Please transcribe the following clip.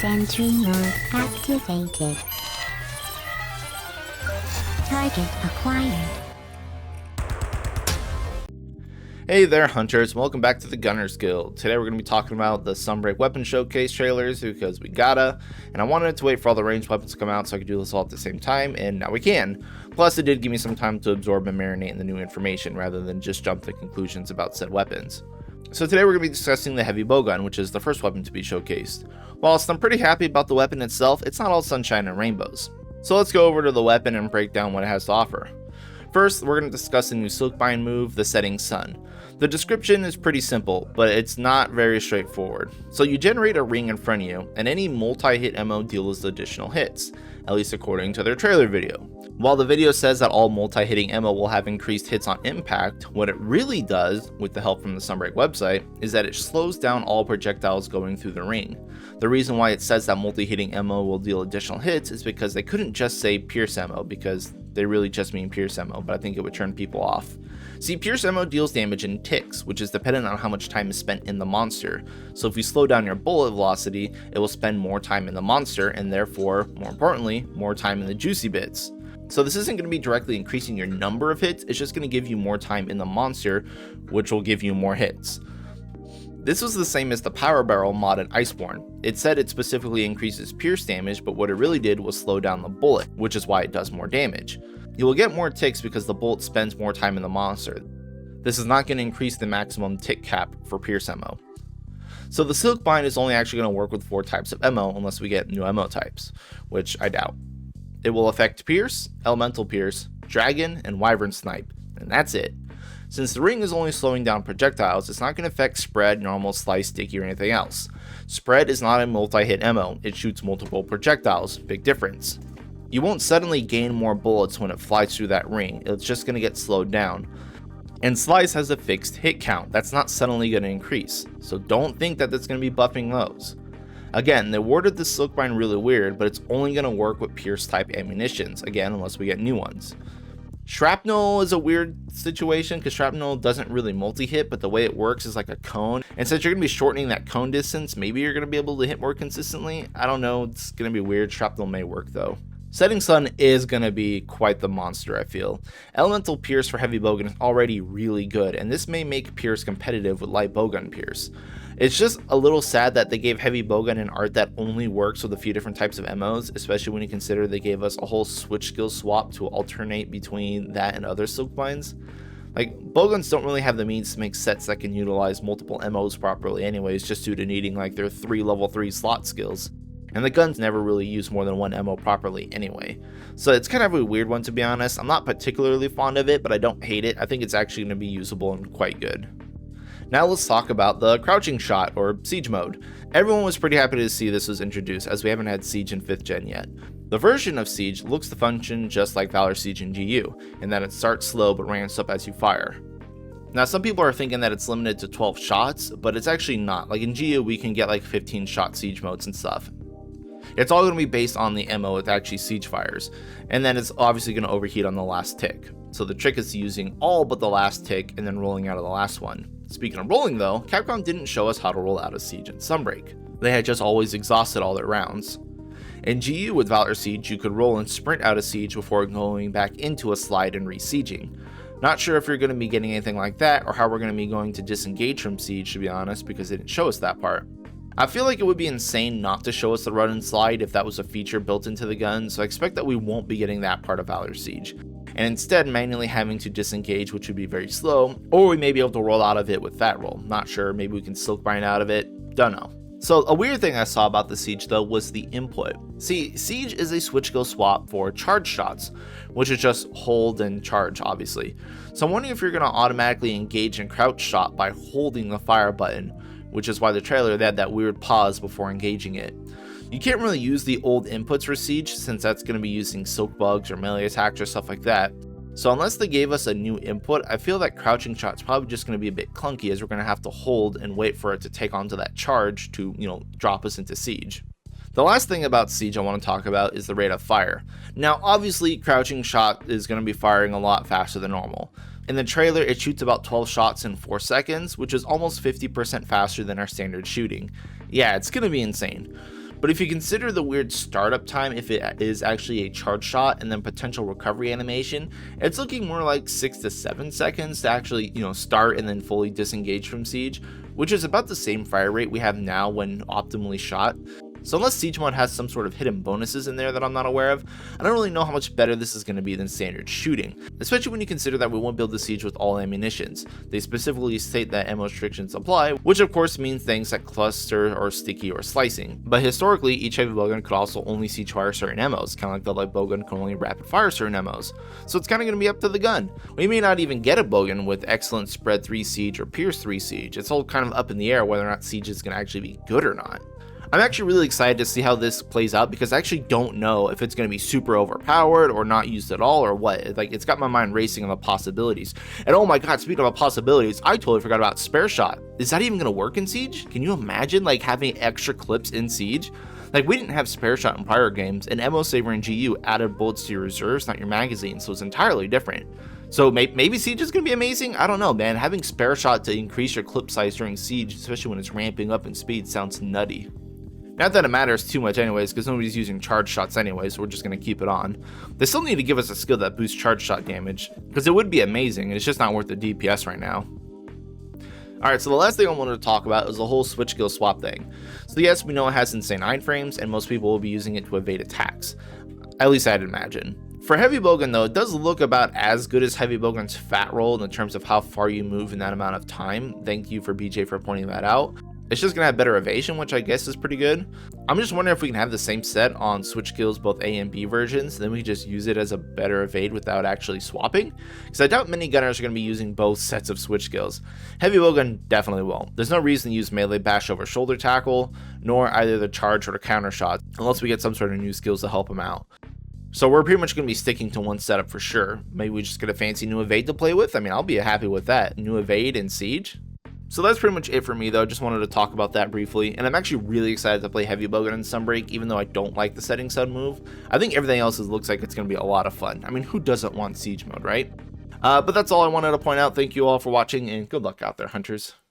Sentry mode activated. Target acquired. Hey there hunters, welcome back to the Gunners Guild. Today we're going to be talking about the Sunbreak weapon showcase trailers because we gotta, and I wanted to wait for all the ranged weapons to come out so I could do this all at the same time, and now we can. Plus it did give me some time to absorb and marinate in the new information rather than just jump to conclusions about said weapons. So today we're going to be discussing the heavy bowgun, which is the first weapon to be showcased. Whilst I'm pretty happy about the weapon itself, it's not all sunshine and rainbows. So let's go over to the weapon and break down what it has to offer. First, we're going to discuss the new Silkbind move, the Setting Sun. The description is pretty simple, but it's not very straightforward. So you generate a ring in front of you, and any multi-hit MO deals additional hits, at least according to their trailer video. While the video says that all multi-hitting MO will have increased hits on impact, what it really does, with the help from the Sunbreak website, is that it slows down all projectiles going through the ring. The reason why it says that multi-hitting MO will deal additional hits is because they couldn't just say Pierce MO, because they really just mean Pierce MO, but I think it would turn people off. See, Pierce MO deals damage in ticks, which is dependent on how much time is spent in the monster. So if you slow down your bullet velocity, it will spend more time in the monster, and therefore, more importantly, more time in the juicy bits. So this isn't going to be directly increasing your number of hits, it's just going to give you more time in the monster, which will give you more hits. This was the same as the Power Barrel mod in Iceborne. It said it specifically increases pierce damage, but what it really did was slow down the bullet, which is why it does more damage. You will get more ticks because the bullet spends more time in the monster. This is not going to increase the maximum tick cap for Pierce MO. So the Silkbind is only actually going to work with 4 types of MO unless we get new MO types, which I doubt. It will affect Pierce, Elemental Pierce, Dragon, and Wyvern Snipe, and that's it. Since the ring is only slowing down projectiles, it's not going to affect Spread, Normal, Slice, Sticky, or anything else. Spread is not a multi-hit MO, it shoots multiple projectiles, big difference. You won't suddenly gain more bullets when it flies through that ring, it's just going to get slowed down. And Slice has a fixed hit count, that's not suddenly going to increase, so don't think that that's going to be buffing those. Again, they worded the Silkbind really weird, but it's only going to work with Pierce type ammunitions, again unless we get new ones. Shrapnel is a weird situation because Shrapnel doesn't really multi-hit, but the way it works is like a cone. And since you're going to be shortening that cone distance, maybe you're going to be able to hit more consistently. I don't know, it's going to be weird. Shrapnel may work though. Setting Sun is going to be quite the monster, I feel. Elemental Pierce for heavy bowgun is already really good, and this may make Pierce competitive with light bowgun Pierce. It's just a little sad that they gave heavy bowgun an art that only works with a few different types of MOs, especially when you consider they gave us a whole Switchgill Swap to alternate between that and other Silkbinds. Like, bowguns don't really have the means to make sets that can utilize multiple MOs properly anyways, just due to needing like their 3 level 3 slot skills. And the guns never really use more than one MO properly anyway. So it's kind of a weird one, to be honest. I'm not particularly fond of it, but I don't hate it. I think it's actually going to be usable and quite good. Now let's talk about the crouching shot, or siege mode. Everyone was pretty happy to see this was introduced, as we haven't had siege in 5th gen yet. The version of siege looks to function just like Valor Siege in GU, in that it starts slow but ramps up as you fire. Now some people are thinking that it's limited to 12 shots, but it's actually not. Like in GU we can get like 15 shot siege modes and stuff. It's all going to be based on the MO it actually siege fires, and then it's obviously going to overheat on the last tick. So the trick is using all but the last tick and then rolling out of the last one. Speaking of rolling though, Capcom didn't show us how to roll out a siege in Sunbreak. They had just always exhausted all their rounds. In GU with Valor Siege, you could roll and sprint out a siege before going back into a slide and re-sieging. Not sure if you're going to be getting anything like that, or how we're going to be going to disengage from siege, to be honest, because they didn't show us that part. I feel like it would be insane not to show us the run and slide if that was a feature built into the gun, so I expect that we won't be getting that part of Valor Siege, and instead manually having to disengage, which would be very slow, or we may be able to roll out of it with that roll. Not sure, maybe we can Silkbind out of it, don't know. So a weird thing I saw about the siege though was the input. See, siege is a Switchgill Swap for charge shots, which is just hold and charge obviously. So I'm wondering if you're going to automatically engage in crouch shot by holding the fire button, which is why the trailer they had that weird pause before engaging it. You can't really use the old inputs for siege since that's going to be using silk bugs or melee attacks or stuff like that. So unless they gave us a new input, I feel that crouching shot's probably just going to be a bit clunky, as we're going to have to hold and wait for it to take onto that charge to, drop us into siege. The last thing about siege I want to talk about is the rate of fire. Now obviously crouching shot is going to be firing a lot faster than normal. In the trailer it shoots about 12 shots in 4 seconds, which is almost 50% faster than our standard shooting. Yeah, it's going to be insane. But if you consider the weird startup time, if it is actually a charge shot and then potential recovery animation, it's looking more like 6 to 7 seconds to actually, start and then fully disengage from siege, which is about the same fire rate we have now when optimally shot. So unless Siege Mode has some sort of hidden bonuses in there that I'm not aware of, I don't really know how much better this is going to be than standard shooting, especially when you consider that we won't build the siege with all ammunitions. They specifically state that ammo restrictions apply, which of course means things like cluster or sticky or slicing. But historically, each heavy bowgun could also only siege fire certain ammos, kind of like the light bowgun can only rapid fire certain ammos. So it's kind of going to be up to the gun. We may not even get a bowgun with excellent spread 3 siege or pierce 3 siege. It's all kind of up in the air whether or not siege is going to actually be good or not. I'm actually really excited to see how this plays out because I actually don't know if it's going to be super overpowered or not used at all or what. Like, it's got my mind racing on the possibilities. And oh my god, speaking of possibilities, I totally forgot about spare shot. Is that even going to work in Siege? Can you imagine like having extra clips in Siege? Like, we didn't have spare shot in prior games, and Ammo Saver and GU added bullets to your reserves, not your magazine, so it's entirely different. So maybe Siege is going to be amazing? I don't know, man. Having spare shot to increase your clip size during Siege, especially when it's ramping up in speed, sounds nutty. Not that it matters too much anyways, because nobody's using charge shots anyways, so we're just going to keep it on. They still need to give us a skill that boosts charge shot damage, because it would be amazing, it's just not worth the DPS right now. Alright, so the last thing I wanted to talk about is the whole Switchgill Swap thing. So yes, we know it has insane iframes, and most people will be using it to evade attacks. At least I'd imagine. For Heavy Bowgun though, it does look about as good as Heavy Bowgun's fat roll in terms of how far you move in that amount of time. Thank you for BJ for pointing that out. It's just going to have better evasion, which I guess is pretty good. I'm just wondering if we can have the same set on Switchgill's both A and B versions, then we just use it as a better evade without actually swapping. Because I doubt many gunners are going to be using both sets of Switchgills. Heavy Bowgun definitely won't. There's no reason to use melee bash over shoulder tackle, nor either the charge or the counter shot, unless we get some sort of new skills to help them out. So we're pretty much going to be sticking to one setup for sure. Maybe we just get a fancy new evade to play with. I mean, I'll be happy with that. New evade in Siege. So that's pretty much it for me though, just wanted to talk about that briefly, and I'm actually really excited to play Heavy Bowgun in Sunbreak, even though I don't like the Setting Sun move. I think everything else looks like it's going to be a lot of fun. I mean, who doesn't want Siege mode, right? But that's all I wanted to point out. Thank you all for watching, and good luck out there, hunters.